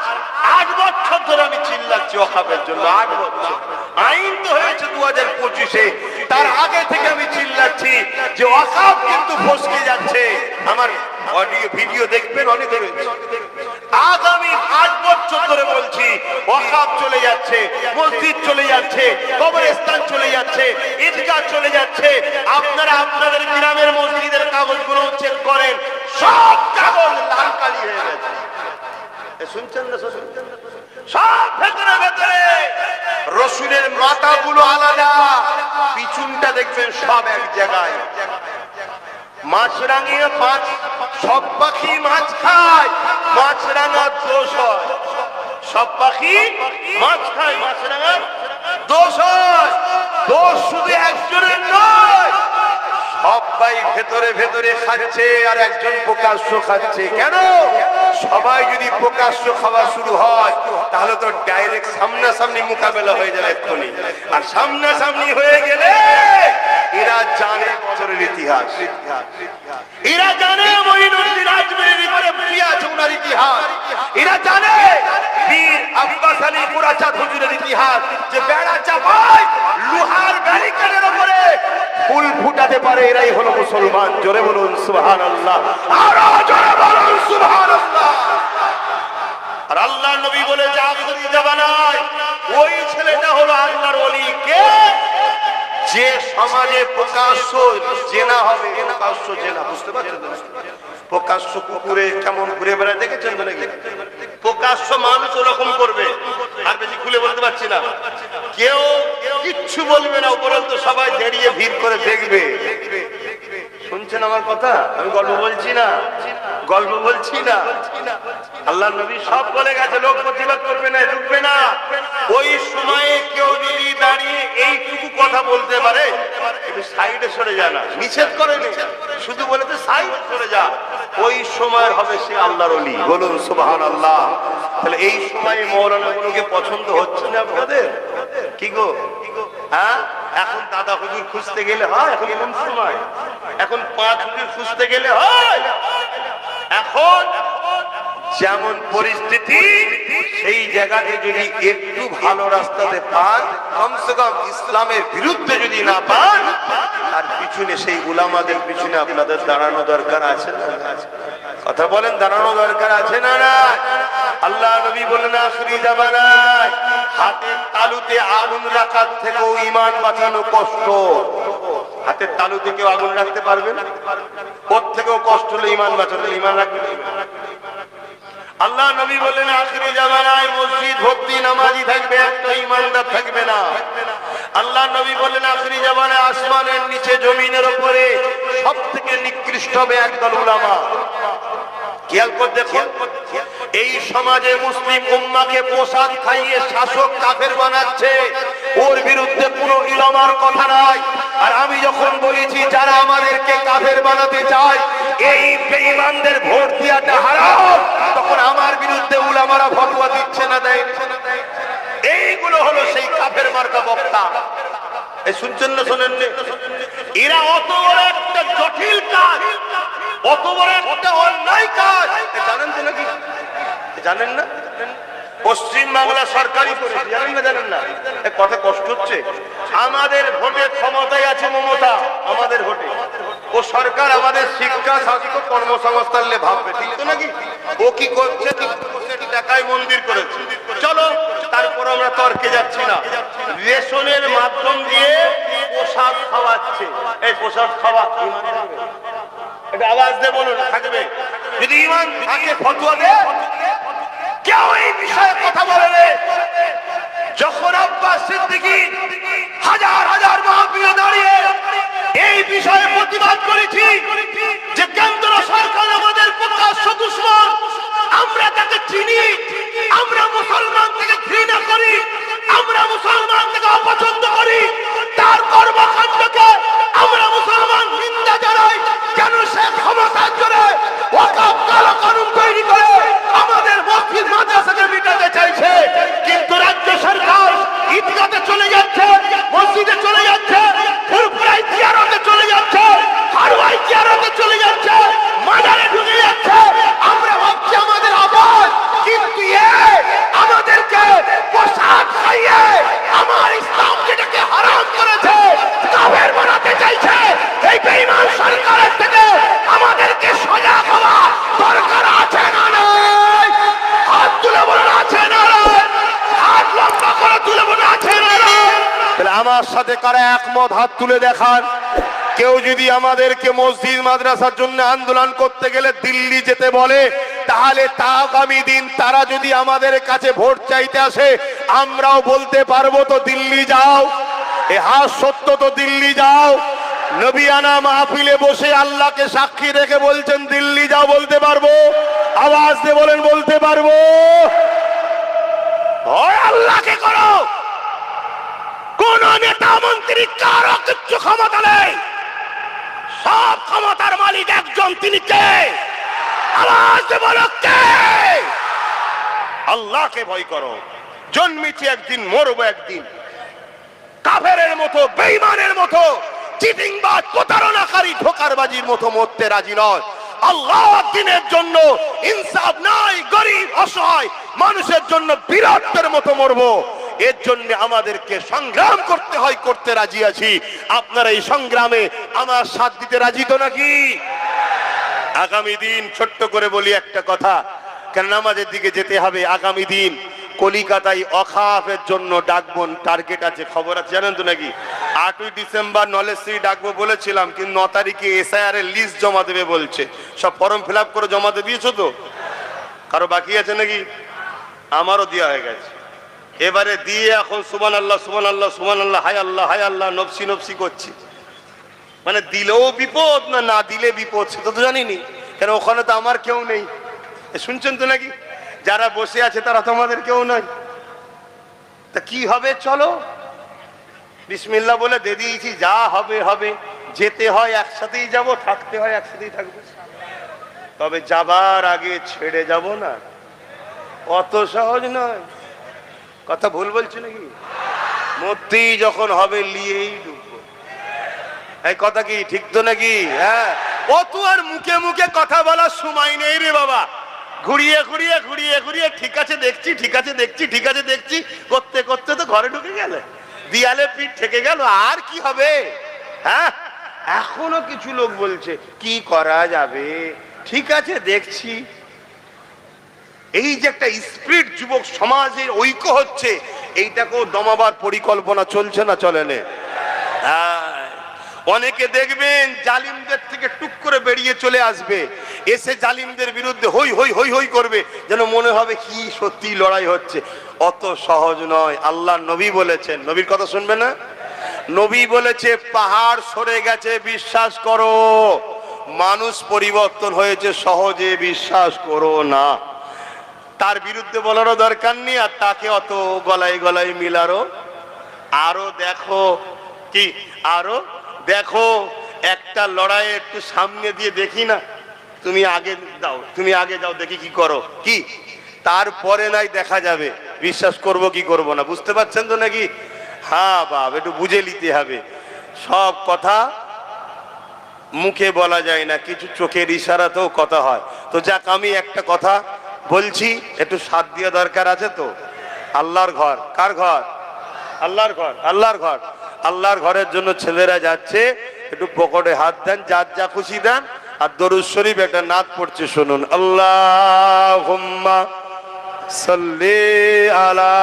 8 বছর ধরে আমি চিল্লাচ্ছি ওয়াকফের জন্য। 8 বছর আইন তো হয়েছে 2025-এ, তার আগে থেকে আমি চিল্লাচ্ছি যে ওয়াকফ কিন্তু ফসকে যাচ্ছে। আমার অডিও ভিডিও দেখবেন, অনেক রয়েছে। আগামী 8 বছর ধরে বলছি, ওয়াকফ চলে যাচ্ছে, মসজিদ চলে যাচ্ছে, কবরস্থান চলে যাচ্ছে, ঈদগাহ চলে যাচ্ছে। আপনারা আপনাদের গ্রামের মসজিদের কাগজগুলো চেক করেন, সব কাগজ লাল কালি হয়ে গেছে। শুনছেন না? সব ভেতরে ভেতরে রসুলের মাথাগুলো আলাদা, পিছনটা দেখবেন সব এক জায়গায়। মাছরাঙিয়া 5 সব পাখি মাছ খায়, মাছরাঙার দোষ হয়। সব পাখি মাছ খায়, মাছরাঙার দোষ হয়। দোষ শুধু একজনের নয়, সবাই ভেতরে ভেতরে খাচ্ছে আর একজন প্রকাশ্য খাচ্ছে। কেন? সবাই যদি প্রকাশ্য খাওয়া শুরু হয় তাহলে তো ডাইরেক্ট সামনাসামনি মোকাবেলা হয়ে যাবে এক্ষুনি। আর সামনাসামনি হয়ে গেলে এরা জানে বছরের ইতিহাস, এরা জানে মঈনুদ্দিন আজমিরের ইতিহাস, এরা জানে বীর আব্বাস আলী কুরাচাঁদ হুজুরের ইতিহাস, যে বেড়া চাপায় লোহার ব্যারিকেডের উপরে ফুল ফুটাতে পারে এরাই হলো মুসলমান। জোরে বলুন সুবহানাল্লাহ, আরো জোরে বলুন সুবহানাল্লাহ। আর আল্লাহর নবী বলে যে আখিরি জামানায় ওই ছেলেটা হলো আল্লাহর ওলি। কে? যে সমাজে প্রকাশ্য জেনা হবে, প্রকাশ্য জেনা, বুঝতে পারছেন? প্রকাশ্য কুকুরে কেমন ঘুরে বেড়ায় দেখেছেন তো নাকি? প্রকাশ্য মানুষ ওরকম করবে। আর বেশি খুলে বলতে পারছি না, কেউ কিচ্ছু বলবে না, উপরন্তু সবাই দাঁড়িয়ে ভিড় করে দেখবে। শুনছেন আমার কথা? আমি গল্প বলছি না, গল্প বলছি না। আল্লাহ নবী সব বলে গেছে, লোক প্রতিবাদ করবে না, রুখবে না। ওই সময়ে কেউ যদি দাঁড়িয়ে এইটুকু কথা বলতে পারে, একটু সাইডে সরে যায় না, নিষেধ করেনি, শুধু বলেছে সাইডে সরে যা, ওই সময় হবে সে আল্লাহর ওলি। বলুন সুবহানাল্লাহ। তাহলে এই সময় মৌলানা গুলোকে পছন্দ হচ্ছে না আপনাদের? কি গো? হ্যাঁ, এখন দাদা হুজুর খুঁজতে গেলে হয়? এখন কোন সময়? এখন পাঁচ হুজুর খুঁজতে গেলে হয়? এখন যেমন পরিস্থিতি, সেই জায়গাতে যদি একটু ভালো রাস্তাতে পান, কমসে কম ইসলামের বিরুদ্ধে যদি না পান, তার পিছনে সেই উলামাদের পিছনে আপনাদের দাঁড়ানো দরকার আছে না? কথা বলেন, দাঁড়ানো দরকার আছে না? না। আল্লাহ নবী বলেন আখিরি জামানায় হাতের তালুতে আগুন রাখার থেকেও ঈমান বাঁচানো কষ্ট। হাতের তালুতে কেউ আগুন রাখতে পারবে না? ওর থেকেও কষ্ট হলো ঈমান বাঁচানো। ঈমান রাখবে। আল্লাহ নবী বলেন আখিরি জামানায় মসজিদ ভর্তি নামাজি থাকবে, একটা ঈমানদার থাকবে না। আল্লাহ নবী বলেন আখিরি জামানায় আসমানের নিচে জমিনের উপরে সবথেকে নিকৃষ্ট হবে একদল উলামা। খেয়াল করে দেখুন, এই সমাজে মুসলিম উম্মাকে প্রসাদ খাইয়ে শাসক কাফের বানাচ্ছে, ওর বিরুদ্ধে কোনো উলামার কথা নাই। আর আমি যখন বলেছি যারা আমাদেরকে কাফের বানাতে চায়, এই বেঈমানদের ভোট দেওয়াটা হারাম, তখন আমার বিরুদ্ধে উলামারা ফতোয়া দিচ্ছে না, দেয়? এইগুলো হলো সেই কাফের মার্কা বক্তা। এই শুনছেন না? শোনেন? এরা অত বড় একটা জটিল কাজ, অত বড় একটা অন্যায় কাজ জানেন তো নাকি? জানেন না? পশ্চিম বাংলা সরকারি জানেন না? জানেন না? কথা কষ্ট হচ্ছে। আমাদের ভোটে ক্ষমতায় আছে মমতা, আমাদের ভোটে ও সরকার আমাদের শিক্ষা স্বাস্থ্য কর্মসংস্থান নিয়ে ভাববে, ঠিক তো নাকি? ও কি করছে? টাকায় মন্দির করেছে। চলো, তারপর আমরা তর্কে যাচ্ছি না। রেশনের মাধ্যম দিয়ে প্রসাদ খাওয়াচ্ছে। এই প্রসাদ খাওয়া এটা আওয়াজ দিয়ে বলুন, থাকবে? যদি ঈমান থাকে ফতোয়া দে, কেউ এই বিষয়ে কথা বলে। যখন আব্বাস সিদ্দিকী হাজার হাজার মাহফিলে দাঁড়িয়ে এই বিষয়ে প্রতিবাদ করেছি যে কেন্দ্র সরকার আমাদের প্রকাশ্য দুশমন, আমরা তাকে চিনি, আমরা মুসলমান থেকে ঘৃণা করি, আমরা মুসলমান থেকে অপছন্দ করি, তার কর্মকাণ্ডকে আমরা মুসলমান নিন্দা জানাই। কেন সে ক্ষমতার জোরে ওয়াকফ কালো কানুন তৈরি করে আমাদের মসজিদ মাদ্রাসাকে মিটাতে চাইছে, কিন্তু রাজ্য সরকার ঈদগাতে চলে যাচ্ছে, মসজিদে চলে যাচ্ছে, ফুরফুরায় জিয়ারতে চলে যাচ্ছে, হারওয়াই জিয়ারতে চলে যাচ্ছে, মাজারে ঢুকে যাচ্ছে। আমরা ভাবছি আমাদের আবাদ, কিন্তু আমাদেরকে প্রসাদ খাইয়ে আমার ইসলাম যেটাকে হারাম করেছে কাফের বানাতে চাইছে। এই বেঈমান সরকারের থেকে আমাদেরকে সজাগ হওয়া দরকার আছে না? নাই? হাত তুলে বলুন আছে না? হাত লম্বা করে তুলে বলুন আছে না? তাহলে আমার সাথে কারা একমত হাত তুলে দেখান। কেউ যদি আমাদেরকে মসজিদ মাদ্রাসার জন্য আন্দোলন করতে গেলে দিল্লি যেতে বলে, তাহলে তা আগামী দিন তারা যদি আমাদের কাছে ভোট চাইতে আসে, আমরাও বলতে পারবো তো দিল্লি যাও। এ হাত সত্য তো দিল্লি যাও। নবিয়ানা মাহফিলে বসে আল্লাহকে সাক্ষী রেখে বলছেন দিল্লি যাও, বলতে পারবো? আওয়াজ দিয়ে বলেন বলতে পারবো? ওই আল্লাহকে করো, কোন নেতা মন্ত্রী কারো কিচ্ছু ক্ষমতা নেই, সব ক্ষমতার মালিক একজন, তিনি কে? আওয়াজ দিয়ে বলো কে? আল্লাহকে ভয় করো। জন্মেছি একদিন, মরবো একদিন। কাফেরের মতো, বেঈমানের মতো, চিটিংবাজ, প্রতারণাকারী, ধোঁকারবাজির মতো মরতে রাজি নয়। আল্লাহর দ্বীনের জন্য ইনসাফ নাই, গরিব অসহায় মানুষের জন্য বীরত্বের মতো মরবো। এর জন্য আমাদেরকে সংগ্রাম করতে হয়, করতে রাজি আছি। আপনারা এই সংগ্রামে আমার সাথ দিতে রাজি তো নাকি? আগামী দিন ছোট্ট করে বলি একটা কথা, কেন নামাজের দিকে যেতে হবে। আগামী দিন কলিকাতায় অখাফের জন্য ডাকবো, টার্গেট আছে, খবর আছে, জানেন তো নাকি? 8ই ডিসেম্বর নলেজশ্রী ডাকবো বলেছিলাম, কিন্তু 9 তারিখে এসআইআর এর লিস্ট জমা দেবে বলছে। সব ফর্ম ফিল আপ করে জমা দিয়ে দিয়েছো তো? কারো বাকি আছে নাকি? আমারও দেওয়া হয়ে গেছে। এবারে দিয়ে এখন সুবহানাল্লাহ সুবহানাল্লাহ সুবহানাল্লাহ, হায় আল্লাহ হায় আল্লাহ, নফসি নফসি করছি। মানে দিলেও বিপদ, না না দিলে বিপদ, সেটা তো জানিনি। কেন ওখানে তো আমার কেউ নেই, শুনছেন তো নাকি? যারা বসে আছে তারা তোমাদের কেউ নয়। তা কি হবে? চলো বিসমিল্লাহ বলে দিয়ে দিয়েছি, যা হবে হবে। যেতে হয় একসাথেই যাব, থাকতে হয় একসাথেই থাকবো। তবে যাবার আগে ছেড়ে যাব না, অত সহজ নয়। কথা ভুল বলছি নাকি? মরতেই যখন হবে লিয়েই ডুববো। এই কথা কি ঠিক তো নাকি? হ্যাঁ, অত আর মুখে মুখে কথা বলার সময় নেই রে বাবা। ঘুরিয়ে ঘুরিয়ে ঘুরিয়ে ঘুরিয়ে ঠিক আছে দেখছি, ঠিক আছে দেখছি, ঠিক আছে দেখছি করতে করতে তো ঘরে ঢুকে গেলে, দিয়ালে পিঠ থেকে গেল, আর কি হবে? হ্যাঁ, এখনো কিছু লোক বলছে কি করা যাবে, ঠিক আছে দেখছি। এই যে একটা স্পিরিট যুবক সমাজের ঐক্য হচ্ছে, এইটাকেও দমাবার পরিকল্পনা চলছে না চলে না? অনেকে দেখবেন জালিমদের থেকে টুক করে বেরিয়ে চলে আসবে, এসে জালিমদের বিরুদ্ধে হই হই হই হই করবে, যেন মনে হবে কি সত্যি লড়াই হচ্ছে। অত সহজ নয়। আল্লাহ নবী বলেছেন, নবীর কথা শুনবে না? নবী বলেছে পাহাড় সরে গেছে বিশ্বাস করো, মানুষ পরিবর্তন হয়েছে সহজে বিশ্বাস করো না। তার বিরুদ্ধে বলারও দরকার নেই, আর তাকে অত গলায় গলায় মিলারও। আরো দেখো কি, আরো দেখো, একটা লড়াই একটু সামনে দিয়ে দেখি না, তুমি আগে দাও, তুমি আগে যাও, দেখি কি করো, কি তারপরে নাই দেখা যাবে বিশ্বাস করব কি করব না। বুঝতে পারছেন তো নাকি? হ্যাঁ বাপ, একটু বুঝে নিতে হবে। সব কথা মুখে বলা যায় না, কিছু চোখের ইশারাতেও কথা হয়। তো যাক, আমি একটা কথা বলছি, একটু সাথ দেওয়া দরকার আছে তো। আল্লাহর ঘর, কার ঘর? আল্লাহর ঘর, আল্লাহর ঘর। আল্লাহর ঘরের জন্য ছেলেরা যাচ্ছে, একটু পকেটে হাত দেন, যার যা খুশি দেন, আর দরুদ শরীফ একটা নাত পড়ছে, শুনুন। আল্লাহুম্মা সাল্লি আলা।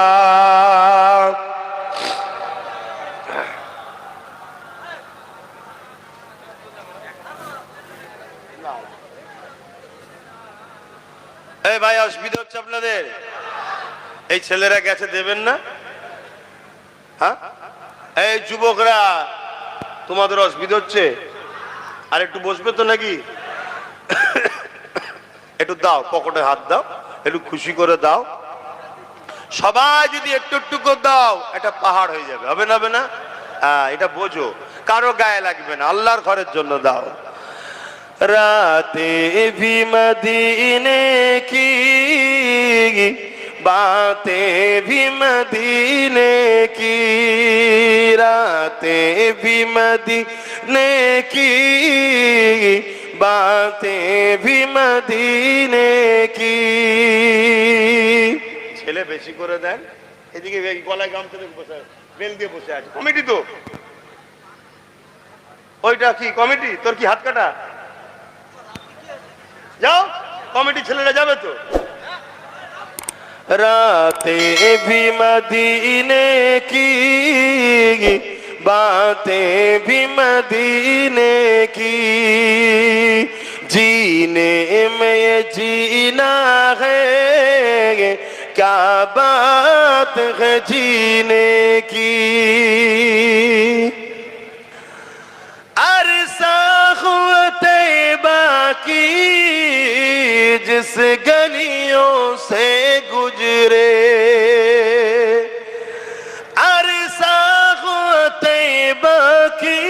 এই ভাই, অসুবিধা হচ্ছে আপনাদের? এই ছেলেরা গেছে, দেবেন না? হ্যাঁ, এই যুবকরা, তোমাদের অসুবিধা হচ্ছে? আর একটু বসবে তো নাকি? একটু দাও, পকেটে হাত দাও, একটু খুশি করে দাও। সবাই যদি একটু একটু করে দাও, একটা পাহাড় হয়ে যাবে, হবে না? হবে না? হ্যাঁ, এটা বোঝো, কারো গায়ে লাগবে না, আল্লাহর ঘরের জন্য দাও। রাতে ভি মদিনে কি बातें भी मदीने की, रातें भी मदीने की, बातें भी मदीने की। ছেলে বেশি করে দেন, এদিকে গলায় গামছা দিয়ে বসে, বেল দিয়ে বসে আছে। কমিটি তো ওইটা কি কমিটি? তোর কি হাত কাটা? যাও, কমিটি ছেলেরা যাবে তো। रातें भी मदीने की, बातें भी मदीने की, जीने में ये जीना है, क्या बात है जीने की। আর बाकी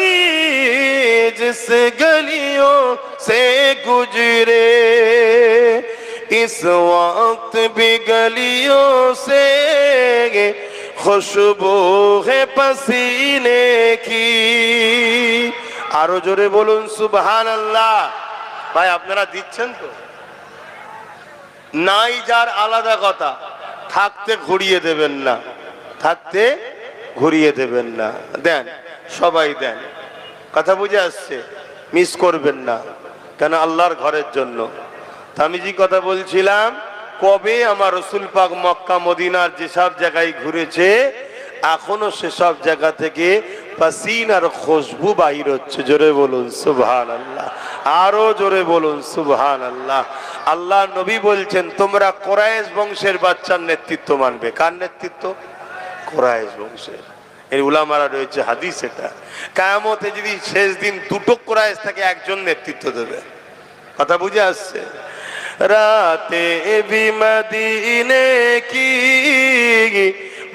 जिस गलियों से गुजरे इस वक्त भी गलियों से खुशबू है पसीने की। আরো জোরে বলুন সুবহানাল্লাহ। ভাই আপনারা দিচ্ছেন তো? নাই যার আলাদা কথা, থাকতে ঘুরিয়ে দেবেন না, থাকতে ঘুরিয়ে দেবেন না, দেন সবাই দেন। কথা বুঝে আসছে? মিস করবেন না, কেন আল্লাহর ঘরের জন্য। তা আমি যে কথা বলছিলাম, কবে আমার রসুল পাক মক্কা মদিনার যেসব জায়গায় ঘুরেছে এখনো সেসব জায়গা থেকে পাসিনার খুশবু বাহির হচ্ছে। জোরে বলুন সুবহানাল্লাহ, আরো জোরে বলুন সুবহানাল্লাহ। আল্লাহ নবী বলছেন তোমরা কুরাইশ বংশের বাচ্চার নেতৃত্ব মানবে। কার নেতৃত্ব? কুরাইশ বংশের। এর উলামারা রয়েছে হাদিস, এটা কিয়ামতে যদি শেষ দিন দুটো কুরাইশ থেকে একজন নেতৃত্ব দেবে। কথা বুঝে আসছে? রাতে ভি মদিনে কি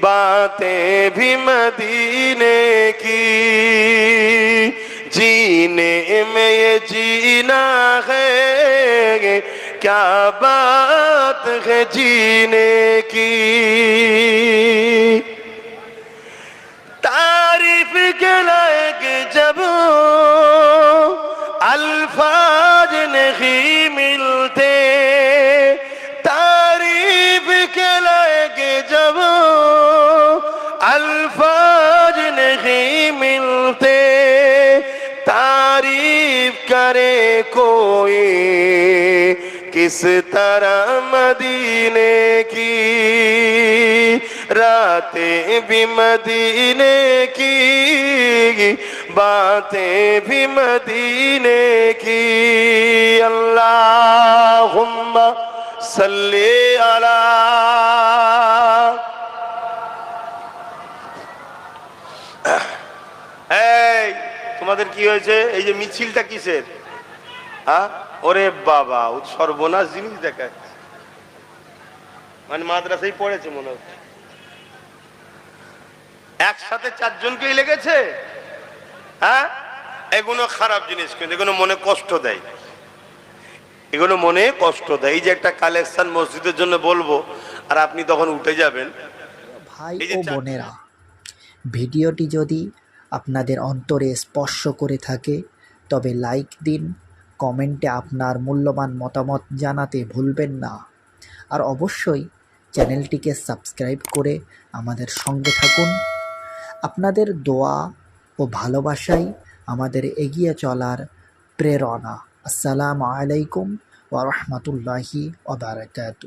बातें भी मदीने की जीने में ये जीना है क्या बात है जीने की। तारीफ के लायक जब अल्फाज नहीं मिलते, तारीफ के लायक जब अल्फाज नहीं मिलते, तारीफ करे कोई किस तरह मदीने की। रातें भी मदीने की बातें भी मदीने की। अल्लाहुम्मा सल्ली अला। এই তোমাদের কি হয়েছে? এই যে মিছিলটা কিসের? হ্যাঁ, ওরে বাবা, সর্বনাশ জিনিস দেখাচ্ছে। মানে মাদ্রাসায় পড়েছে মনে হচ্ছে। একসাথে চারজনকেই লেগেছে। হ্যাঁ, এগুলো খারাপ জিনিস, কিন্তু এগুলো মনে কষ্ট দেয়, এগুলো মনে কষ্ট দেয়। এই যে একটা কালেকশন মসজিদের জন্য বলবো, আর আপনি তখন উঠে যাবেন। ভাই ও বোনেরা, ভিডিওটি যদি আপনাদের অন্তরে স্পর্শ করে থাকে তবে লাইক দিন, কমেন্টে আপনার মূল্যবান মতামত জানাতে ভুলবেন না। আর অবশ্যই চ্যানেলটিকে সাবস্ক্রাইব করে আমাদের সঙ্গে থাকুন। আপনাদের দোয়া ও ভালোবাসাই আমাদের এগিয়ে চলার প্রেরণা। আসসালামু আলাইকুম ওয়া রাহমাতুল্লাহি ওয়া বারাকাতুহু।